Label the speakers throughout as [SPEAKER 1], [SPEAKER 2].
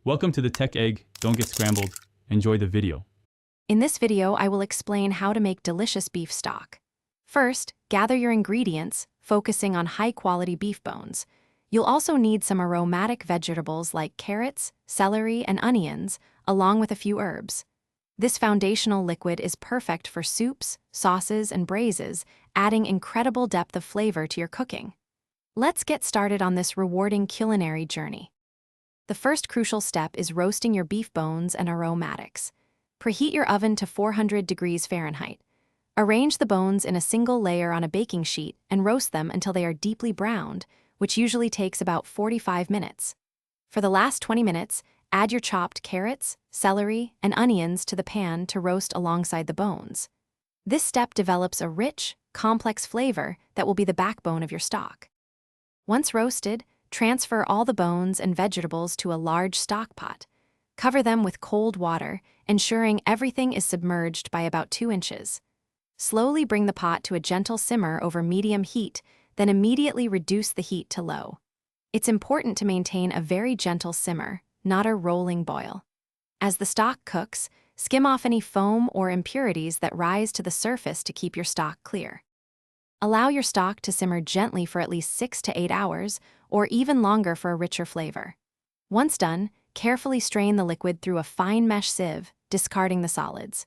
[SPEAKER 1] Welcome to the Tech Egg. Don't get scrambled. Enjoy the video.
[SPEAKER 2] In this video, I will explain how to make delicious beef stock. First, gather your ingredients, focusing on high-quality beef bones. You'll also need some aromatic vegetables like carrots, celery, and onions, along with a few herbs. This foundational liquid is perfect for soups, sauces, and braises, adding incredible depth of flavor to your cooking. Let's get started on this rewarding culinary journey. The first crucial step is roasting your beef bones and aromatics. Preheat your oven to 400 degrees Fahrenheit. Arrange the bones in a single layer on a baking sheet and roast them until they are deeply browned, which usually takes about 45 minutes. For the last 20 minutes, add your chopped carrots, celery, and onions to the pan to roast alongside the bones. This step develops a rich, complex flavor that will be the backbone of your stock. Once roasted, transfer all the bones and vegetables to a large stock pot. Cover them with cold water, ensuring everything is submerged by about 2 inches. Slowly bring the pot to a gentle simmer over medium heat, then immediately reduce the heat to low. It's important to maintain a very gentle simmer, not a rolling boil. As the stock cooks, skim off any foam or impurities that rise to the surface to keep your stock clear. Allow your stock to simmer gently for at least 6 to 8 hours, or even longer for a richer flavor. Once done, carefully strain the liquid through a fine mesh sieve, discarding the solids.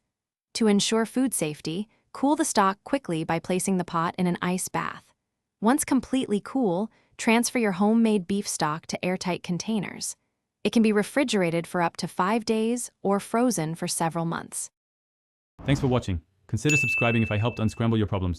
[SPEAKER 2] To ensure food safety, cool the stock quickly by placing the pot in an ice bath. Once completely cool, transfer your homemade beef stock to airtight containers. It can be refrigerated for up to 5 days or frozen for several months.
[SPEAKER 1] Thanks for watching. Consider subscribing if I helped unscramble your problems.